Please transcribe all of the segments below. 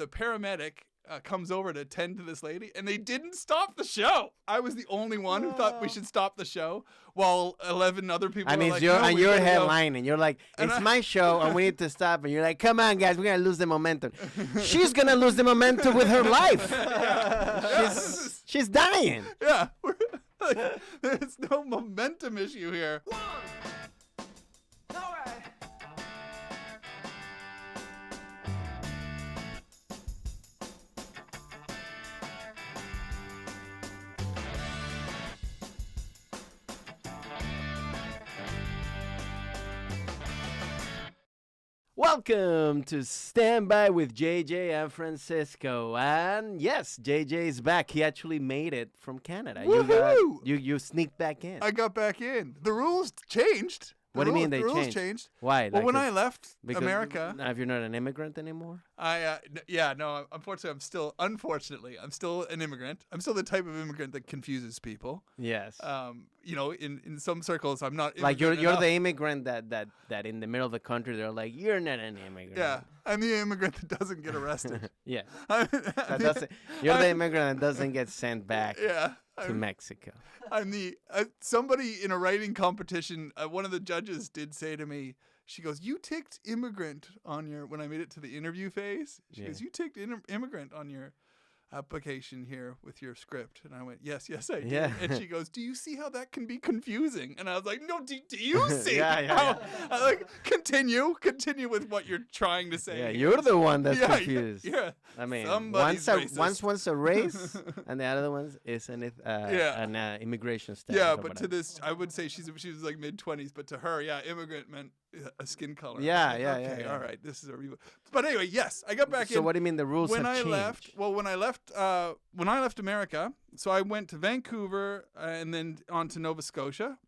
paramedic comes over to attend to this lady, and they didn't stop the show. I was the only one who thought we should stop the show, while 11 other people And were it's like, your, no, and we you're gotta go. headlining. You're like, it's my show, and we need to stop. And you're like, come on, guys, we're going to lose the momentum. She's going to lose the momentum with her life. She's dying. Yeah. There's no momentum issue here. All right. Welcome to Stand By with JJ and Francisco. And yes, JJ is back. He actually made it from Canada. Woohoo! You sneaked back in. I got back in. The rules changed. What do you mean they the rules changed? changed? Why? Well, Like, when I left because America, now if you're not an immigrant anymore? unfortunately, I'm still an immigrant. I'm still the type of immigrant that confuses people. Yes. In some circles, I'm not Like you're enough. the immigrant that in the middle of the country they're like, you're not an immigrant. Yeah, I'm the immigrant that doesn't get arrested. Yeah. You're the immigrant that doesn't get sent back Yeah. to Mexico. I'm the somebody in a writing competition. One of the judges did say to me, she goes, "You ticked immigrant on your." When I made it to the interview phase, she goes, "You ticked immigrant on your application here with your script." And I went, yes, I did. Yeah. And she goes, "Do you see how that can be confusing?" And I was like, "No, do you see?" Yeah. I like continue with what you're trying to say. Yeah, you're the one that's Yeah, confused. Yeah. I mean, Somebody's one's a race, and the other one is an immigration status. Yeah, or but whatever. to this, I would say she was like mid-20s, but to her, immigrant meant a skin color. Yeah, Like, yeah, okay, yeah. all right, this is a reboot. But anyway, yes, I got back in. So what do you mean the rules when have I changed? left? When I left America, so I went to Vancouver and then on to Nova Scotia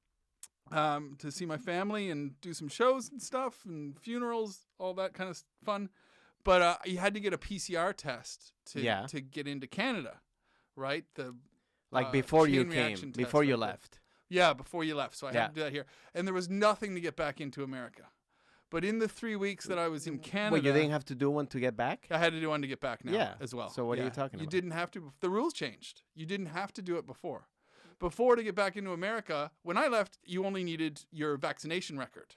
to see my family and do some shows and stuff and funerals, all that kind of fun. But you had to get a PCR test to get into Canada, right? Before you chain came, reaction test, before you right there. left. Yeah, before you left. So I had to do that here. And there was nothing to get back into America. But in the 3 weeks that I was in Canada... Wait, you didn't have to do one to get back? I had to do one to get back now as well. So what are you talking about? You didn't have to... The rules changed. You didn't have to do it before. Before, to get back into America, when I left, you only needed your vaccination record.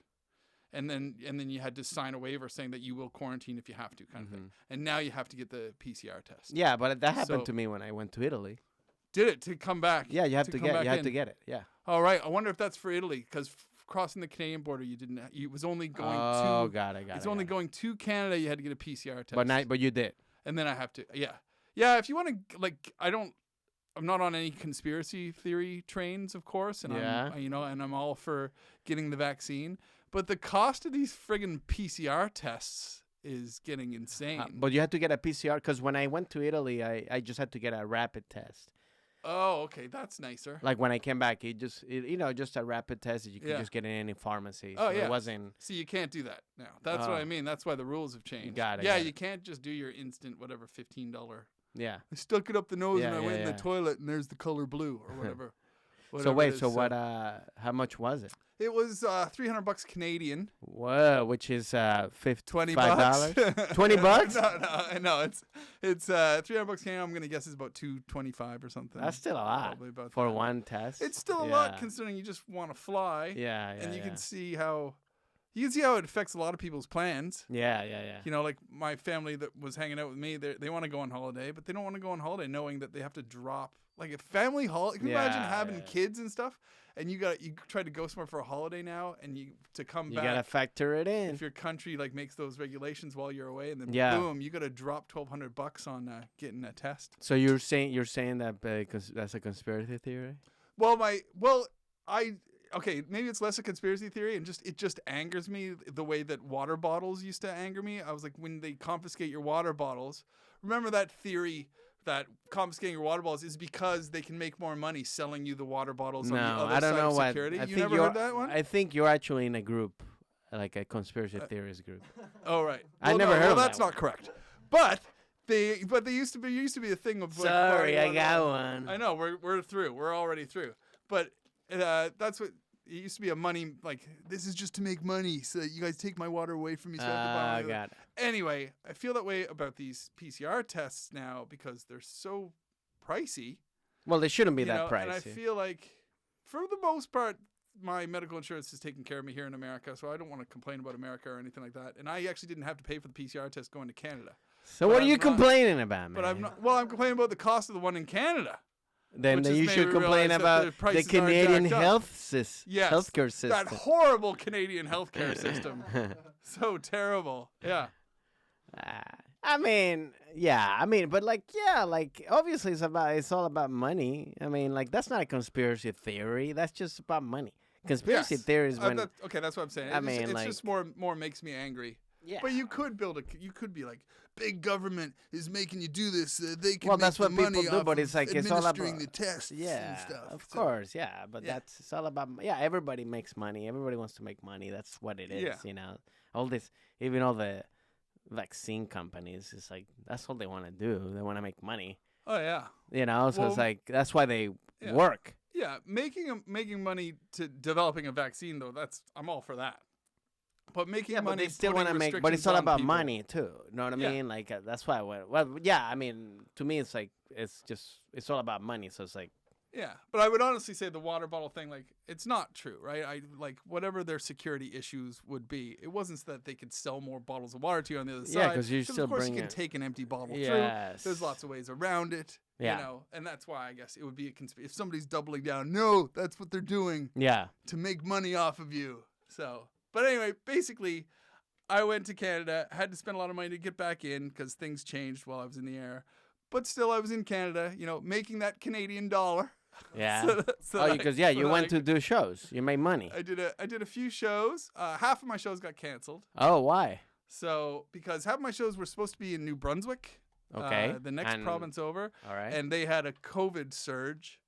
And then you had to sign a waiver saying that you will quarantine if you have to, kind of thing. And now you have to get the PCR test. Yeah, but that happened to me when I went to Italy. Did it to come back? Yeah, you have to get it. Yeah. All right. I wonder if that's for Italy, because crossing the Canadian border, you didn't. It was only going to. Oh, got it. It's only going to Canada. You had to get a PCR test. But you did. And then I have to. Yeah. If you want to, I'm not on any conspiracy theory trains, of course, and I'm all for getting the vaccine. But the cost of these friggin' PCR tests is getting insane. But you had to get a PCR because when I went to Italy, I just had to get a rapid test. Oh, okay, that's nicer. Like when I came back, just a rapid test that you could just get in any pharmacy. Oh, so yeah. It wasn't. See, you can't do that now. That's what I mean. That's why the rules have changed. Got it. Yeah, you can't just do your instant whatever $15. Yeah. I stuck it up the nose and I went in the yeah. toilet and there's the color blue or whatever. How much was it? It was $300 Canadian. Whoa, which is $25. $20? No, it's $300 Canadian. I'm gonna guess it's about $225 or something. That's still a lot Probably about for that. one test. It's still a lot considering you just want to fly. Yeah, and you can see how it affects a lot of people's plans. Yeah. You know, like my family that was hanging out with me, they want to go on holiday, but they don't want to go on holiday knowing that they have to drop like a family holiday. Can you imagine having kids and stuff, and you try to go somewhere for a holiday now, and to come back. You gotta factor it in. If your country like makes those regulations while you're away, and then boom, you gotta drop $1,200 on getting a test. So you're saying that because that's a conspiracy theory? Okay, maybe it's less a conspiracy theory, and it just angers me the way that water bottles used to anger me. I was like, when they confiscate your water bottles, remember that theory that confiscating your water bottles is because they can make more money selling you the water bottles on the other I don't side know of what. security? I You think never heard that one? I think you're actually in a group, like a conspiracy theorist group. Oh, right. I never heard of that's that not correct. But they used to be a thing of like. Sorry, I got one. I know we're through. We're already through. But that's what. It used to be a money, like, this is just to make money so that you guys take my water away from me so I have to buy my God. Anyway, I feel that way about these PCR tests now because they're so pricey. Well, they shouldn't be you that know, pricey. And I feel like, for the most part, my medical insurance is taking care of me here in America, so I don't want to complain about America or anything like that. And I actually didn't have to pay for the PCR test going to Canada. So what are you complaining about, man? But I'm not. Well, I'm complaining about the cost of the one in Canada. Then Which you has should made me complain realize that about the the prices are Canadian jacked up. healthcare system. That horrible Canadian healthcare system. So terrible. Yeah. I mean, but like obviously it's all about money. I mean, like that's not a conspiracy theory. That's just about money. Conspiracy theories when okay, that's what I'm saying. It's just more makes me angry. Yeah. But you could be like, big government is making you do this. They can well, make that's the what people money do, off but it's like it's all about administering the tests and stuff. Of course, yeah. But it's all about everybody makes money. Everybody wants to make money. That's what it is. Yeah. You know, all this, even all the vaccine companies, it's like that's all they want to do. They want to make money. Oh yeah. You know, so it's like that's why they work. Yeah, making money to developing a vaccine though, I'm all for that. But making money, but they still want to make. But it's all about money too. You know what I mean? Like that's why. I mean, to me, it's like it's all about money. So it's like. Yeah, but I would honestly say the water bottle thing, like, it's not true, right? I like whatever their security issues would be. It wasn't so that they could sell more bottles of water to you on the other side. Yeah, because you still of course bring you can it. take an empty bottle through. There's lots of ways around it. Yeah. You know, and that's why I guess it would be if somebody's doubling down. No, that's what they're doing. Yeah. To make money off of you. So, but anyway, basically, I went to Canada, had to spend a lot of money to get back in because things changed while I was in the air. But still, I was in Canada, you know, making that Canadian dollar. Yeah. Because you went to do shows. You made money. I did a few shows. Half of my shows got canceled. Oh, why? So because half of my shows were supposed to be in New Brunswick. Okay. The next province over. All right. And they had a COVID surge.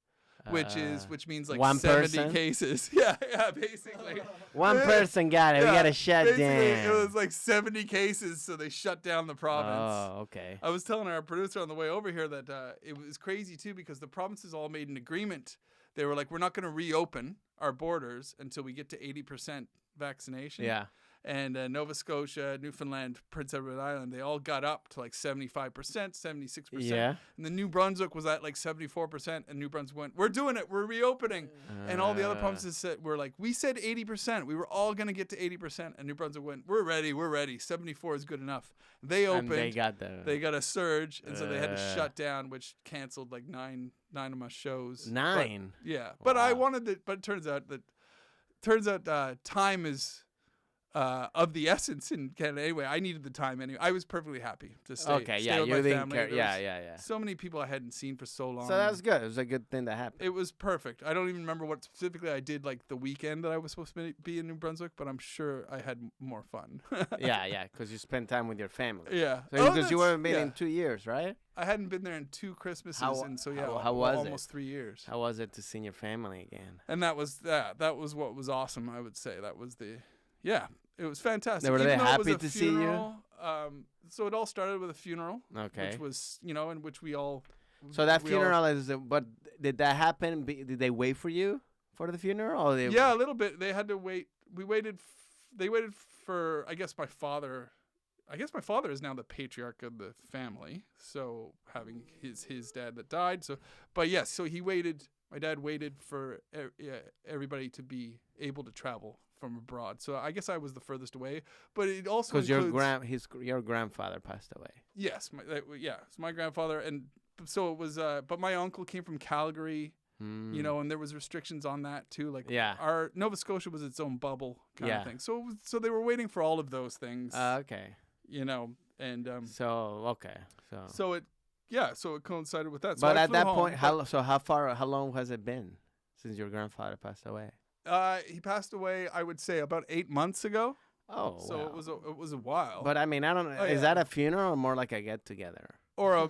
Which means like one 70 person? cases. Yeah, basically. One person got it. We got to shut down. It was like 70 cases, so they shut down the province. Oh, okay. I was telling our producer on the way over here that it was crazy too because the provinces all made an agreement. They were like, we're not going to reopen our borders until we get to 80% vaccination. Yeah. And Nova Scotia, Newfoundland, Prince Edward Island, they all got up to like 75%, 76%. Yeah. And the New Brunswick was at like 74%. And New Brunswick went, we're doing it. We're reopening. And all the other provinces were like, we said 80%. We were all going to get to 80%. And New Brunswick went, we're ready. 74 is good enough. They opened. And they got a surge. And so they had to shut down, which canceled like nine of my shows. 9? But, yeah. Wow. But I wanted it. But it turns out time is... of the essence in Canada. Anyway, I needed the time anyway. I was perfectly happy to stay. Okay, stay with you my didn't family. care. Yeah. So many people I hadn't seen for so long. So that was good. It was a good thing that happened. It was perfect. I don't even remember what specifically I did like the weekend that I was supposed to be in New Brunswick, but I'm sure I had more fun. yeah, because you spent time with your family. Yeah. So because you haven't been in 2 years, right? I hadn't been there in 2 Christmases, and so how was almost 3 years. How was it to see your family again? And that was what was awesome. I would say that was it was fantastic. Were they Even though happy it was to a see you? funeral, so it all started with a funeral, okay, which was in which we all. So that funeral but did that happen? Did they wait for you for the funeral? Or yeah, a little bit. They had to wait. They waited for. I guess my father is now the patriarch of the family. So having his dad that died. So, but yes, so he waited. My dad waited for everybody to be able to travel from abroad. So I guess I was the furthest away, but it also because your grandfather passed away. Yes, it's my grandfather, and so it was. But my uncle came from Calgary, and there was restrictions on that too. Like our Nova Scotia was its own bubble kind of thing. So they were waiting for all of those things. Okay. And so it coincided with that. So but at that point, how long has it been since your grandfather passed away? He passed away, I would say, about 8 months ago. Oh, so wow. it was a while. But I mean, I don't know. Is that a funeral or more like a get together? or a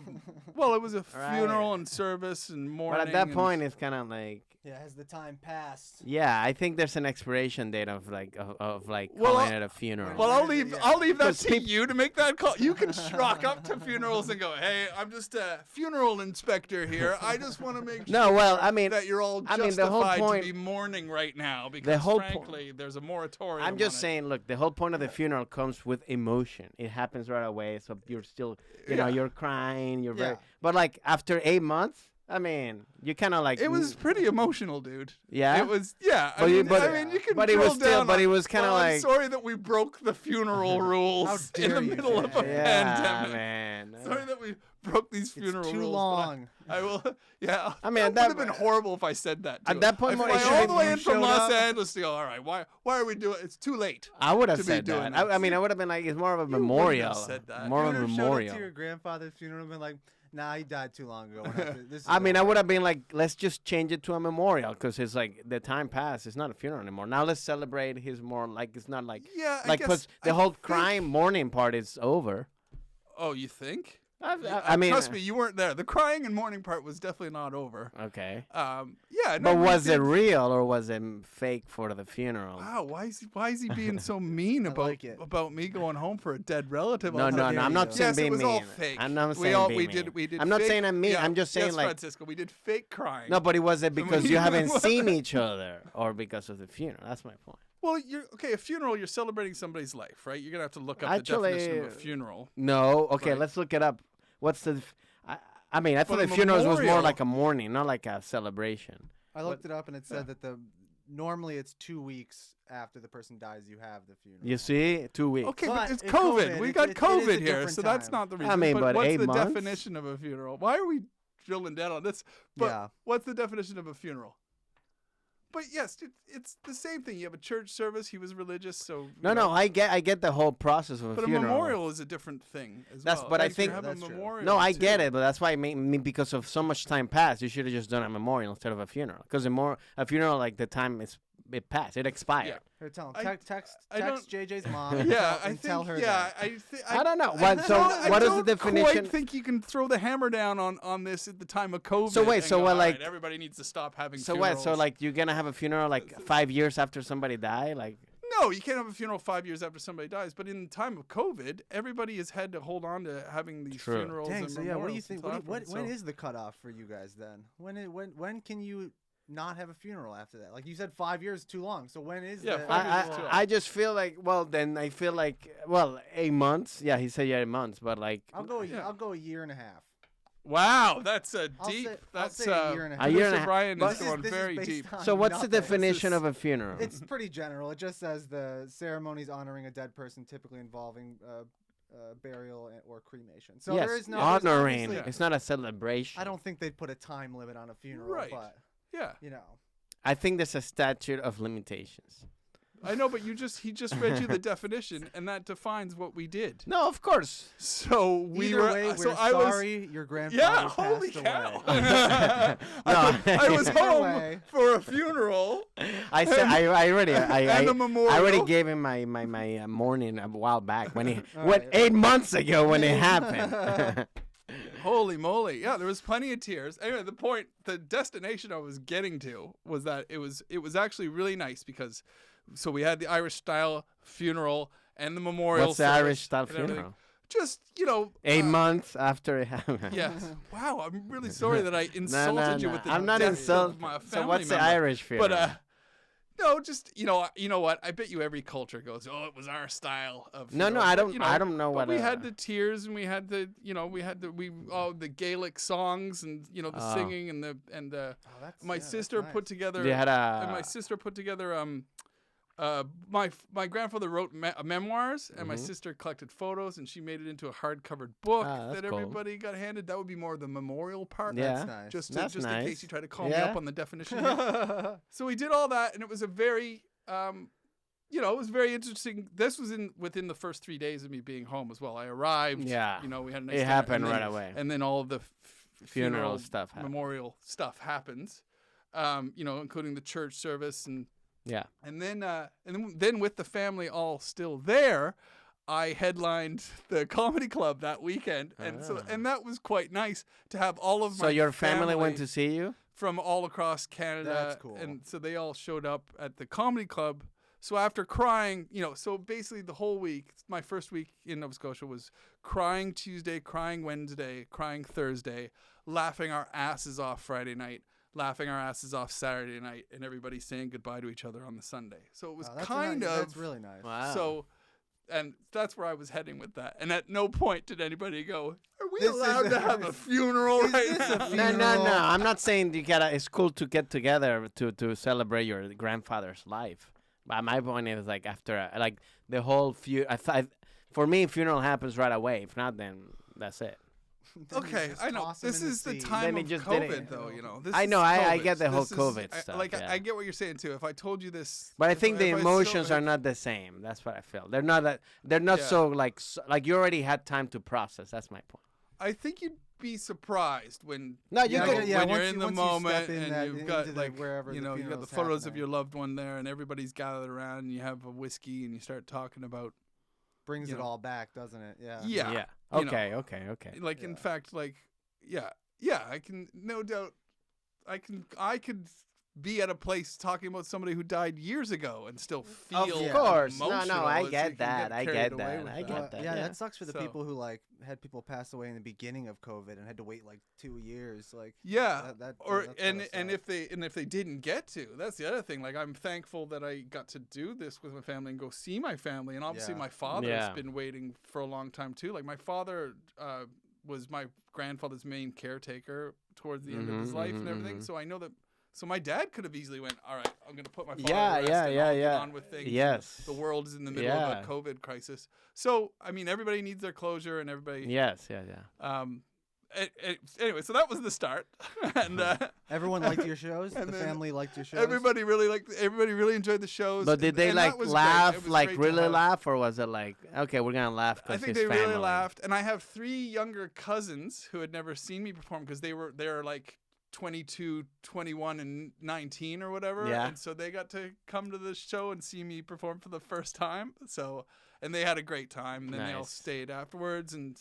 well, it was a Right. funeral and service and mourning. But at that and- point, it's kind of like. Yeah, has the time passed? Yeah, I think there's an expiration date of like Well, calling it a funeral. well, When is it? Yeah. I'll leave that Because to you to make that call. You can rock up to funerals and go, "Hey, I'm just a funeral inspector here. I just want to make No, sure well, I mean, that you're all I justified mean, the whole point- to be mourning right now because whole frankly, there's a moratorium. I'm just on it." saying, look, the whole point of the funeral comes with emotion. It happens right away, so you're still, you know, Yeah. you're crying, you're very. Yeah. But like after 8 months, I mean, you kind of like. It was pretty emotional, dude. Yeah? It was, yeah. But you- I mean, you can but it drill was still- down but on, it was kinda well, I'm like- sorry that we broke the funeral rules in dare the you, middle of a Jay. Yeah, pandemic. man. Sorry that we broke these funeral It's too rules. but long. I will, yeah. I mean, that would have been horrible if I said that. at to that him. point, I more- fly it should all be the way you in from showed Los up. Angeles to go. All right, why are we doing? It's too late. I would to have be said doing that. I this. mean, I would have been like, it's more of a wouldn't have memorial. said that. More You of a would have showed up memorial. to your grandfather's funeral and been like, "Nah, he died too long ago. This is I mean, I over." would have been like, let's just change it to a memorial because it's like the time passed. It's not a funeral anymore. Now let's celebrate his more like it's not like Yeah, I like guess. because the I whole think- crying mourning part is over. Oh, you think? I mean, trust me, you weren't there. The crying and mourning part was definitely not over. Okay, Yeah, no, but we was it did- real or was it fake for the funeral? Wow, why is he being so mean about like it. about me going home for a dead relative? No, on no, Sunday? no. I'm not Yes, saying Yes, being it was mean. all fake. I'm not we saying all being we mean. did we did. I'm not fake- saying I'm mean. yeah, I'm just saying yes, like Francisco, we did fake crying. no, but was it because mean, you haven't what- seen each other or because of the funeral? That's my point. Well, you're okay. A funeral, you're celebrating somebody's life, right? You're gonna have to look up Actually, the definition of a funeral. No, okay, Right. let's look it up. What's the? I mean, I thought But the a funeral was more memorial- like a mourning, not like a celebration. I looked it up and it said Yeah. that normally it's 2 weeks after the person dies you have the funeral. You see, 2 weeks. Okay, But but it's in COVID. COVID, We it- got it is a COVID here, different so that's time. not the reason. I mean, but what's 8 the months? definition of a funeral? Why are we drilling down on this? But Yeah. what's the definition of a funeral? But yes, it's the same thing. You have a church service. He was religious, so No, I get the whole process of a But a funeral. memorial is a different thing as That's- well. but I You can think- have a That's true. memorial No, I get too. it, but that's why I mean because of so much time passed, you should have just done a memorial instead of a funeral. Because a funeral, like the time it passed, it expired. Yeah. Here, tell him. I- Text I JJ's mom. and Yeah, tell, I and tell think. her Yeah, that. I don't know. What- so what is the definition- I don't quite think you can throw the hammer down on this at the time of COVID. So wait, and so go, what, "All right, like- everybody needs to stop having So funerals. what? So like you're gonna have a funeral like 5 years after somebody died? Like No, you can't have a funeral 5 years after somebody dies. But in the time of COVID, everybody has had to hold on to having these True. funerals. Dang, and so yeah, what do you memorials think? until When afterwards, is the cutoff for you guys then? When can you not have a funeral after that? Like you said, 5 years is too long. So when is Yeah, the 5 years is actual- too long. I just feel like then I feel like 8 months. Yeah, he said 8 months, but like I'll go. Yeah. I'll go a year and a half. Wow, that's a I'll deep. say- I'll That's say a year and a half. A year and a Producer half. Brian But is going very based deep. on So what's the nothing. definition of a funeral? It's pretty general. It just says the ceremonies honoring a dead person, typically involving burial or cremation. So yes, there is no honoring. obviously- It's not a celebration. I don't think they'd put a time limit on a funeral, Right. but Yeah, you know, I think there's a statute of limitations. I know, but he just read you the definition, and that defines what we did. No, of course. So we either were. way, we're so I was. sorry your grandfather Yeah, passed holy away. cow! No. I was Either home way. for a funeral. I said I already And a memorial. I already gave him my morning a while back when he All when right. 8 months ago when it happened. Holy moly! Yeah, there was plenty of tears. Anyway, the destination I was getting to was that it was actually really nice because, so we had the Irish style funeral and the memorial. What's the service Irish style and everything. funeral? Just 8 months after it happened. Yes. Wow, I'm really sorry that I insulted you with the I'm not death of insulted. my So family what's the member. Irish funeral? But no, just you know what? I bet you every culture goes, oh, it was our style of. No, funeral." I But, don't- I don't know but what, we had the tears and we had the the Gaelic songs and the Oh. singing and my sister put together. They had and my sister put together my grandfather wrote memoirs and my Mhm. sister collected photos and she made it into a hardcovered book Ah, that's that cool. everybody got handed. That would be more of the memorial part. Yeah. That's nice. Just That's in nice. case you try to call me Yeah. up on the definition. here. So we did all that, and it was a very, it was very interesting. This was within the first 3 days of me being home as well. I arrived. Yeah. We had a nice It dinner, happened and then- right away. and then all of the Funeral stuff happened. memorial stuff happens. Including the church service and Yeah. then with the family all still there, I headlined the comedy club that weekend, and that was quite nice to have all of my. So your family went to see you? From all across Canada. That's cool. And so they all showed up at the comedy club. So after crying, so basically the whole week, my first week in Nova Scotia was crying Tuesday, crying Wednesday, crying Thursday, laughing our asses off Friday night, laughing our asses off Saturday night, and everybody saying goodbye to each other on the Sunday. So it was that's really nice. Wow. So, and that's where I was heading with that. And at no point did anybody go, "Are we This allowed to have a funeral right now?" No. I'm not saying you gotta. It's cool to get together to celebrate your grandfather's life. But my point is like after like the whole for me, funeral happens right away. If not, then that's it. Okay, I know. This is the time Then of he just COVID, did it. though. I know. I get the whole This is- COVID stuff. I get what you're saying too. If I told you this, But I if think the if I emotions still- are not the same. That's what I feel. They're not that. They're not Yeah. so like you already had time to process. That's my point. I think you'd be surprised when No, you Yeah, could. yeah, when you're once in you- the once you step moment in and that- you've into got the- like wherever the you got the funeral's photos of happening. your loved one there and everybody's gathered around and you have a whiskey and you start talking about Brings you it know. all back, doesn't it? Yeah. yeah, Yeah. you know. Okay. Like in Yeah. fact, like yeah, I can no doubt I could be at a place talking about somebody who died years ago and still feel Of course. No, emotional I as you get can that. I carried get away that. with I that. get that. Yeah, Yeah. that sucks for the So- people who like had people pass away in the beginning of COVID and had to wait like 2 years. Like Yeah, that's and kinda sad. if they didn't get to, that's the other thing. Like I'm thankful that I got to do this with my family and go see my family. And obviously Yeah. my father Yeah. has been waiting for a long time too. Like my father was my grandfather's main caretaker towards the end of his life and everything. So I know that. So my dad could have easily went, all right, I'm going to put my father to rest and I'll get on with things. Yes. The world is in the middle of a COVID crisis. So, I mean, everybody needs their closure and everybody. Yes. Anyway, so that was the start. And Everyone liked your shows. The and then family liked your shows. everybody really enjoyed the shows. But did they and that like was great. It laugh, was like great to really have- laugh, or was it like, okay, we're gonna laugh I because think his they family? really laughed, and I have 3 younger cousins who had never seen me perform because they're like 22, 21, and 19 or whatever. Yeah. And so they got to come to the show and see me perform for the first time. So, and they had a great time. And then they all Nice. stayed afterwards. And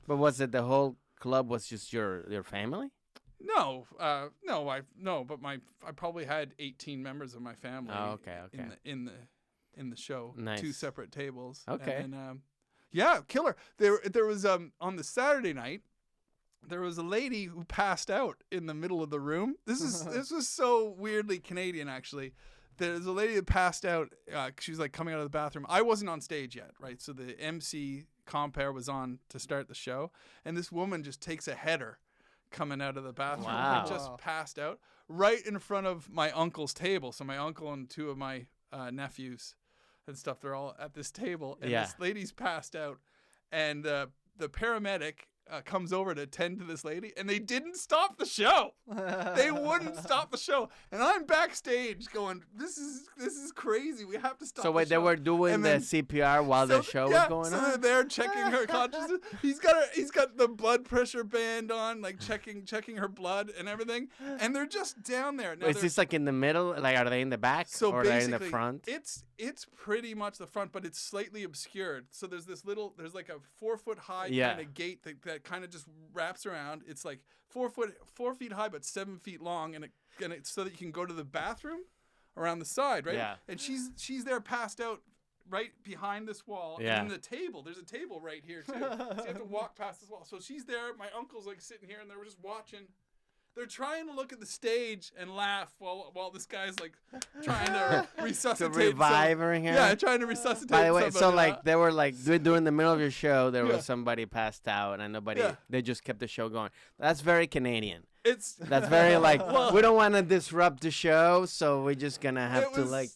But was it the whole club was just your family? no, but I probably had 18 members of my family. Oh, okay. In the show, Nice. 2 separate tables. Okay. And yeah, killer. There was on the Saturday night. There was a lady who passed out in the middle of the room. This was so weirdly Canadian, actually. There's a lady that passed out. She was like coming out of the bathroom. I wasn't on stage yet, right? So the MC compere was on to start the show, and this woman just takes a header coming out of the bathroom. Wow. And just passed out right in front of my uncle's table. So my uncle and 2 of my nephews and stuff, they're all at this table, and Yeah. this lady's passed out, and the paramedic comes over to attend to this lady, and they didn't stop the show. They wouldn't stop the show, and I'm backstage going, "This is crazy. We have to stop." So the wait, they show." were doing And the then- CPR while the show was going so on. they're there checking her consciousness. He's got the blood pressure band on, like checking her blood and everything, and they're just down there. Now Is they're- this like in the middle? Like, are they in the back so or are they in basically, the front? It's pretty much the front, but it's slightly obscured. So there's like a 4-foot high Yeah. kind of gate that kind of just wraps around. It's like 4 feet high, but 7 feet long, and it's so that you can go to the bathroom around the side, right? Yeah. And she's there passed out right behind this wall. Yeah. And then there's a table right here too. So you have to walk past this wall. So she's there. My uncle's like sitting here, and they're just watching. They're trying to look at the stage and laugh while this guy's like trying to resuscitate. To revive her here? Yeah, trying to resuscitate. By the way, so somebody. like they were like during the middle of your show, there Yeah. was somebody passed out and nobody. Yeah. They just kept the show going. That's very Canadian. It's That's very like Well- we don't want to disrupt the show, so we're just gonna have it to was like.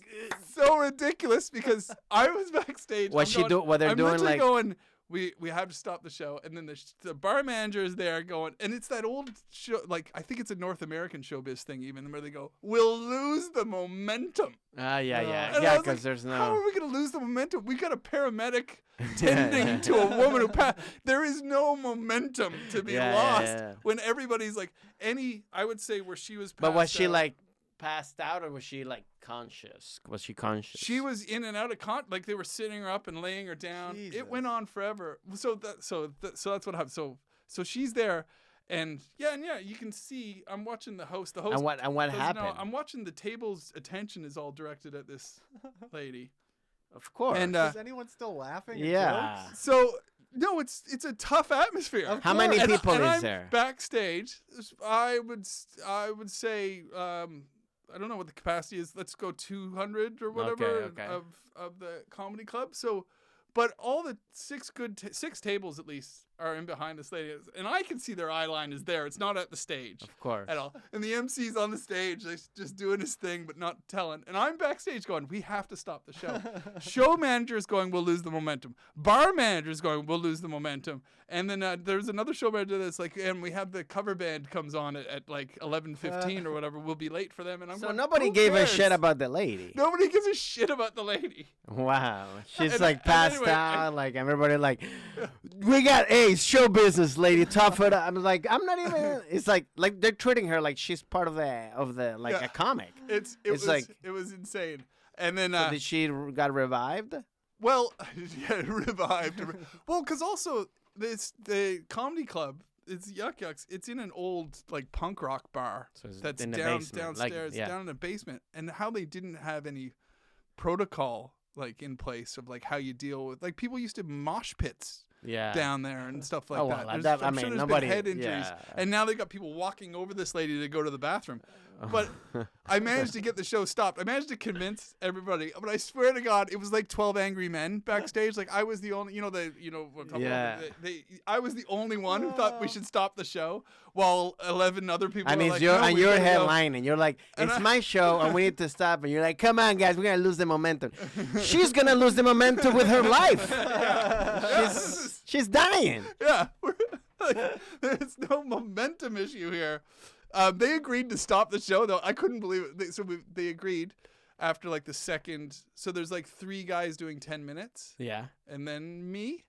so ridiculous because I was backstage. What I'm going, what they're I'm doing literally like. going. We have to stop the show, and then the bar manager is there going, and it's that old show, like I think it's a North American showbiz thing, even where they go, "We'll lose the momentum." Yeah, And I yeah, was because like, there's How no. are we going to lose the momentum? We got a paramedic tending to a woman who passed. There is no momentum to be Yeah, lost yeah. when everybody's like I would say where she was. But was passed she out- like passed out, or was she like conscious? Was she conscious? She was in and out of like they were sitting her up and laying her down. Jesus. It went on forever. So that's what happened. So she's there, and you can see. I'm watching the host. The host. And what doesn't happened? know. I'm watching the table's attention is all directed at this lady. Of course. And Is anyone still laughing? at yeah. jokes? so no, it's a tough atmosphere. Of How many And people and is I'm there? backstage? I would say I don't know what the capacity is. Let's go 200 or whatever Okay. of the comedy club. So, but all the six tables at least are in behind this lady, and I can see their eye line is there. It's not at the stage. Of course. At all. And the MC's on the stage, like, just doing his thing, but not telling. And I'm backstage going, we have to stop the show. Show manager's going, we'll lose the momentum. Bar manager's going, we'll lose the momentum. And then there's another show manager that's like, and we have the cover band comes on at like 11:15 or whatever. We'll be late for them. And I'm So going, nobody who gave a cares? shit about the lady. Nobody gives a shit about the lady. Wow. She's And- like and passed anyway, out. Like everybody like, we got show business, lady. Tough it up. I'm like, I'm not even. It's like they're treating her like she's part of the like Yeah. a comic. It was insane. And then So did she got revived? well, yeah, revived. Well, because also the comedy club. It's Yuck Yucks. It's in an old like punk rock bar So it's that's in the down basement, like, downstairs, yeah. down in the basement. And how they didn't have any protocol like in place of like how you deal with like people used to mosh pits Yeah. down there and stuff like Oh, that. well, There's- I I'm mean, sure there's nobody- been head injuries, yeah. and now they got people walking over this lady to go to the bathroom. But I managed to get the show stopped. I managed to convince everybody, but I swear to God, it was like 12 angry men backstage. Like I was the only, Yeah. I was the only one who thought we should stop the show, while 11 other people. And are it's like, your no, and we you're gotta go." headlining. You're like, And it's I- my show, and we need to stop. And you're like, come on, guys, we're gonna lose the momentum. She's gonna lose the momentum with her life. She's dying. Yeah, there's no momentum issue here. They agreed to stop the show, though. I couldn't believe it. They agreed after like the second. So there's like 3 guys doing 10 minutes, Yeah. and then me,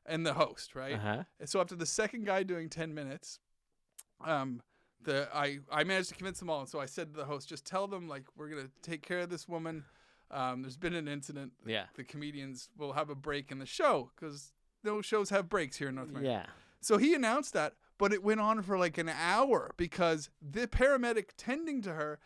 and the host, right? Uh-huh. And so after the second guy doing 10 minutes, I managed to convince them all. And so I said to the host, just tell them like we're gonna take care of this woman. There's been an incident. Yeah. The comedians will have a break in the show because no shows have breaks here in North America. Yeah. So he announced that, but it went on for like an hour because the paramedic tending to her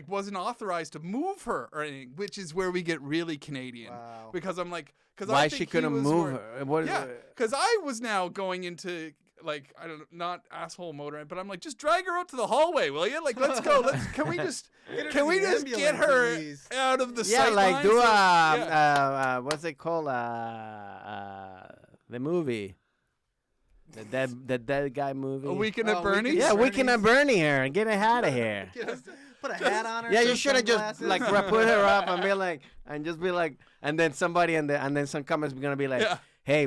wasn't authorized to move her or anything, which is where we get really Canadian. Wow. Because I'm like, because Why I think she he couldn't was move more- her? What, Yeah, because I was now going into like I don't know, not asshole mode, but I'm like, just drag her out to the hallway, will you? Like, let's go. Can we just Get her can to we the just get ambulance, her please. out of the yeah, sight like lines? do Yeah. what's it called? The movie. The dead guy movie. A Weekend at Oh, Bernie's. Yeah, Bernie's. Weekend at Bernie here and get her out of here. Put a hat on her. Yeah, some you should have just sunglasses. like put her up and be like, and then somebody and then some comments be gonna be like, Yeah. hey,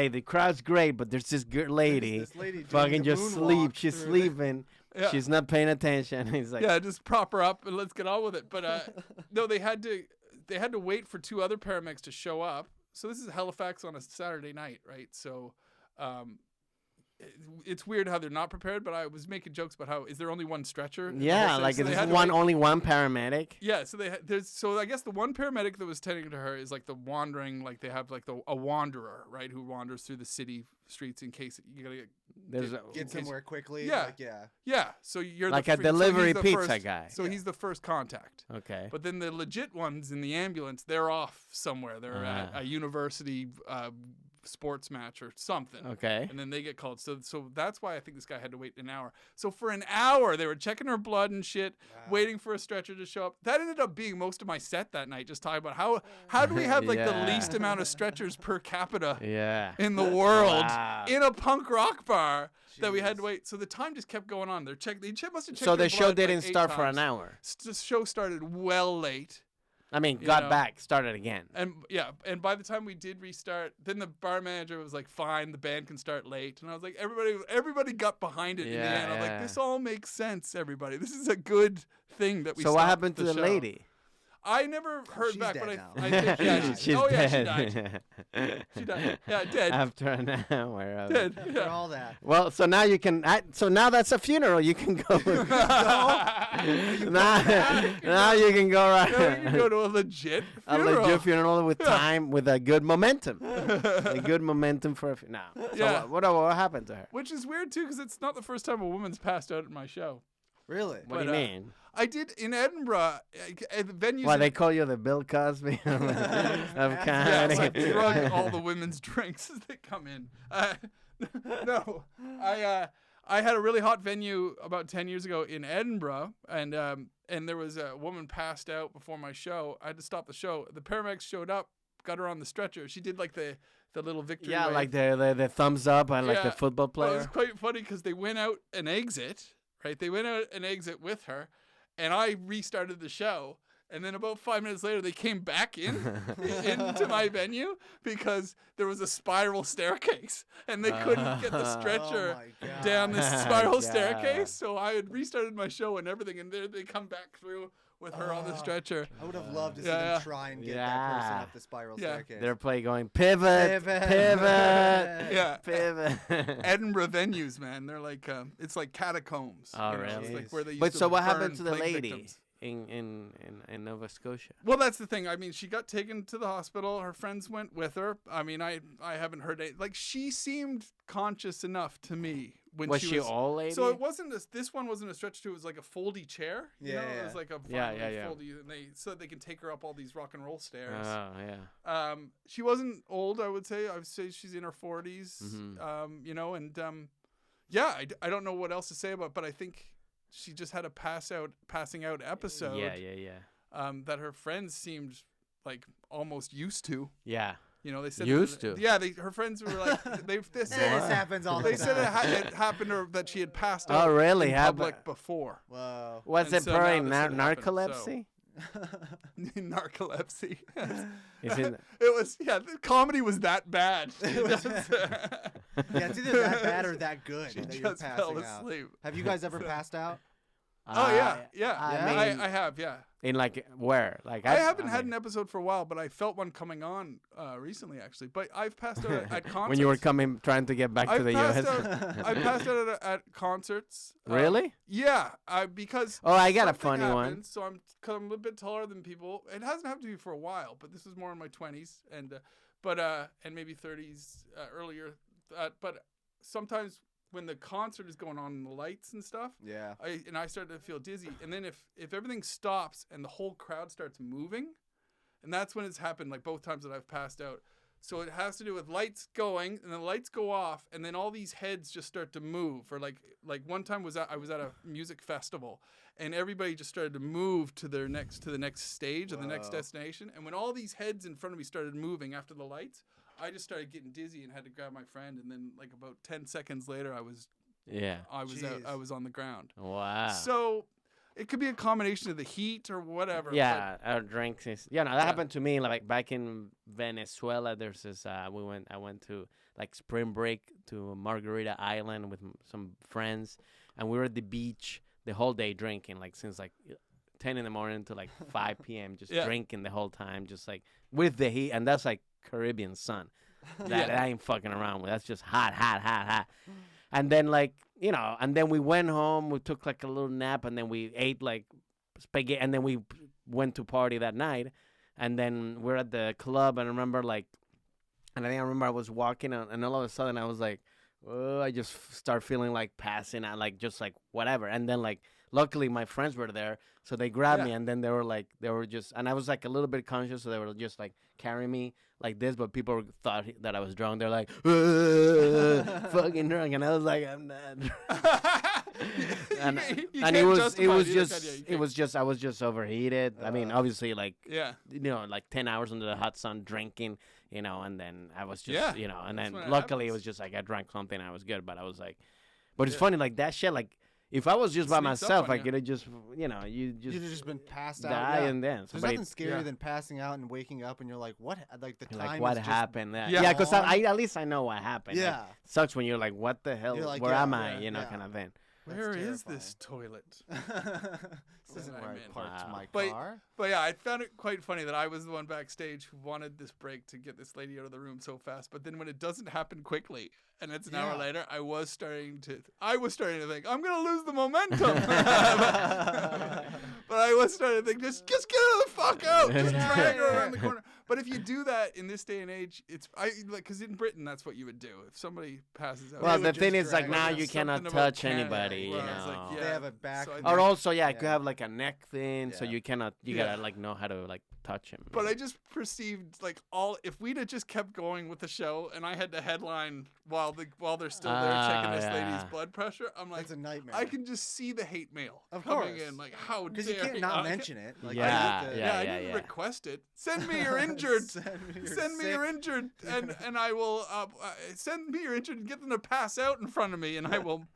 the crowd's great, but there's this good lady, This lady doing fucking a just moonwalk sleep. She's through sleeping. Yeah. She's not paying attention. He's like, Yeah, just prop her up and let's get on with it. But no, they had to wait for 2 other paramedics to show up. So this is Halifax on a Saturday night, right? So it's weird how they're not prepared. But I was making jokes about how is there only one stretcher? in the yeah, whole thing? like So they there's had to wait. only one paramedic. Yeah, so so I guess the one paramedic that was tending to her is like the wandering, like they have like a wanderer, right, who wanders through the city streets in case you gotta There's Get somewhere quickly. Yeah. Like, yeah. yeah. So you're like the a so he's delivery the pizza first- guy. So he's the first contact. Okay. But then the legit ones in the ambulance, they're off somewhere. They're at Ah. a university sports match or something. Okay. And then they get called. So that's why I think this guy had to wait an hour. So for an hour, they were checking her blood and shit, waiting for a stretcher to show up. That ended up being most of my set that night, just talking about how do we have like Yeah. the least amount of stretchers per capita Yeah. in the world Wow. in a punk rock bar that we had to wait. So the time just kept going on. They must have checked So her the show blood, like, didn't 8 start for times. an hour. The show started well late. I mean, You got know. back, started again. And yeah, and by the time we did restart, then the bar manager was like, "Fine, the band can start late." And I was like, "Everybody got behind it in the Yeah, end." I'm yeah. like, "This all makes sense, everybody. This is a good thing that we." So what stopped happened to the show." lady? I never heard she's back, dead but now. I think yeah, She's oh yeah, dead. she died. She died. Yeah, dead. After an hour of it. Dead. After Yeah. all that. Well, so now you can. So now that's a funeral. You can go. now you can go right. Yeah, you can go to a legit A funeral. legit funeral with time, with a good momentum. A good momentum for a no. So Yeah. what happened to her? Which is weird too, because it's not the first time a woman's passed out at my show. Really? What do you But, mean? I did in Edinburgh at venues. Why in- they call you the Bill Cosby of Yes, I comedy? drug all the women's drinks as they come in. No, I had a really hot venue about 10 years ago in Edinburgh, and there was a woman passed out before my show. I had to stop the show. The paramedics showed up, got her on the stretcher. She did like the little victory Yeah, wave. like the thumbs up and like the Yeah. football Well, it was player. quite funny because they went out an exit, right? They went out an exit with her, and I restarted the show. And then about 5 minutes later, they came back into my venue because there was a spiral staircase, and they couldn't get the stretcher Oh my God. down this spiral God. staircase. So I had restarted my show and everything, and there they come back through with her on the Oh. stretcher. I would have loved to see Yeah, yeah. them try and get that person Yeah. up the spiral Yeah. staircase. They're playing going pivot, Pivot. Yeah. pivot. Edinburgh venues, man, they're like it's like catacombs. Oh, you know? really? It's like where they used But to so what burn happened to the plague lady victims. in Nova Scotia? Well, that's the thing. I mean, she got taken to the hospital. Her friends went with her. I mean, I haven't heard it. Like, she seemed conscious enough to me when Was she she was. all lady? So it wasn't this one wasn't a stretcher too. It was like a foldy chair. You know? Yeah, It was like a Yeah, vinyl yeah. foldy, and they so they can take her up all these rock and roll stairs. Oh yeah. She wasn't old. I would say she's in her 40s. Mhm. You know, and yeah, I don't know what else to say about it, but I think she just had a passing out episode. Yeah. That her friends seemed like almost used to. Yeah. You know, they said Used to? Yeah, her friends were like they This said happens all the they time. said it happened to her that she had passed Oh, out really? in How public before. Whoa. Was And it so probably now this had happened, narcolepsy? Narcolepsy. Is it? It was the comedy was that bad. It was- Yeah, it's either that bad or that good She that you're just fell passing out. asleep. Have you guys ever passed out? Oh yeah. I mean, I have, yeah. in like where? Like I haven't had mean, an episode for a while, but I felt one coming on recently, actually. But I've passed out at concerts. when you were coming, trying to get back to I've the passed U.S. out. I passed out at concerts. Really? Yeah, because. Oh, I got a something funny one. happened, So cause I'm a bit taller than people. It hasn't happened to me for a while, but this was more in my 20s and maybe 30s earlier. But sometimes when the concert is going on and the lights and stuff, Yeah. I started to feel dizzy. And then if everything stops and the whole crowd starts moving, and that's when it's happened, like both times that I've passed out. So it has to do with lights going, and the lights go off, and then all these heads just start to move. Or like one time I was at a music festival, and everybody just started to move to the next stage or the next Whoa. destination. And when all these heads in front of me started moving after the lights, I just started getting dizzy and had to grab my friend. And then like about 10 seconds later, I was out. Jeez. I was on the ground. Wow. So it could be a combination of the heat or whatever. Yeah, our drinks is that Yeah. happened to me like back in Venezuela. There's this I went to like spring break to Margarita Island with some friends, and we were at the beach the whole day drinking, like since like 10 in the morning to like 5 p.m. just Yeah. drinking the whole time, just like with the heat, and that's like Caribbean sun. That Yeah. I ain't fucking around with. That's just hot. And then like, you know, and then we went home, we took like a little nap, and then we ate like spaghetti, and then we went to party that night. And then we're at the club, and I remember like, and I remember I was walking, and all of a sudden I was like, oh, I just start feeling like passing out, like just like whatever. And then like, luckily my friends were there, so they grabbed me, and then they were just, and I was like a little bit conscious, so they were just like carrying me like this, but people thought that I was drunk. They're like, fucking drunk, and I was like, I'm not. and You and can't it was justify it either, can you? You it was just I was just overheated. I mean, obviously, like Yeah. you know, like 10 hours under the hot sun drinking, you know, and then I was just, Yeah, you know, and that's then when it luckily it happens. was just like I drank something, I was good, but I was like, but it's Yeah. funny, like that shit, like if I was just by Sneaks up myself, on I you. could have just, you know, you just You've just been passed out. die yeah. and then There's somebody, nothing scarier Yeah. than passing out and waking up and you're like, what? Like the time like what is just- happened? Yeah. Yeah, because gone. I at least I know what happened. Like, Yeah. sucks when you're like, what the hell? You're like, where yeah, am I? yeah, You know, yeah. kind of thing. Where is this toilet? This isn't When where I'm I in. parked my But- car. But yeah, I found it quite funny that I was the one backstage who wanted this break to get this lady out of the room so fast. But then when it doesn't happen quickly and it's an hour later, I was starting to think I'm gonna lose the momentum. But I was starting to think just get her the fuck out, just drag her around the corner. But if you do that in this day and age, because in Britain that's what you would do if somebody passes out. Well, would the just thing is, like, drag now her. you Something cannot about touch Canada, anybody, you where I was know. like, They have a back. So I and Or think- also, you Yeah. could have like a neck thing, so Yeah. you cannot, you Yeah. gotta like know how to like touch him. But I just perceived like if we'd have just kept going with the show and I had to headline while they're still there checking this lady's blood pressure, I'm like, That's a nightmare. I can just see the hate mail Of coming course. in. Like, how dare because you can't not mention it. Like, you Yeah, have to- yeah. I didn't request it. Send me your injured. Send Send me your injured, and I will send me your injured and get them to pass out in front of me, and I will.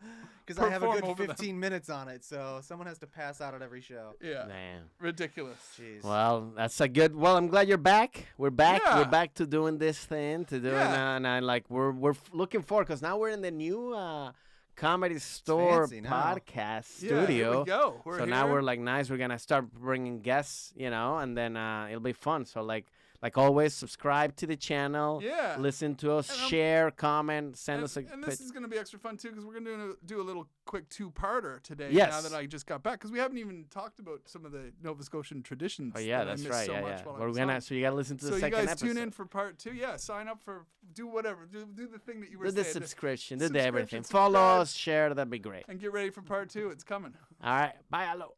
Because I have a perform good over them. 15 minutes on it, so someone has to pass out at every show. Yeah, Man. ridiculous. Jeez. Well, that's a good. Well, I'm glad you're back. We're back. Yeah. We're back to doing this thing. To doing, Yeah. and like we're looking forward because now we're in the new Comedy Store fancy now. podcast Yeah, here studio. we go. So now we're like nice. We're gonna start bringing guests, and then it'll be fun. So like always, subscribe to the channel. Yeah. Listen to us. And, share, comment, send us a. And this is going to be extra fun too because we're going to do a little quick two-parter today. Yes. Now that I just got back, because we haven't even talked about some of the Nova Scotian traditions. Oh yeah, that I that's missed right. So yeah, much yeah. while I We're was gonna. on. So you gotta listen to the So you second guys episode. tune in for part 2. Yeah, sign up for do whatever. Do the thing that you were Do the saying. subscription. Do the subscription, everything. subscribe. Follow us. Share. That'd be great. And get ready for part 2. It's coming. All right. Bye. Hello.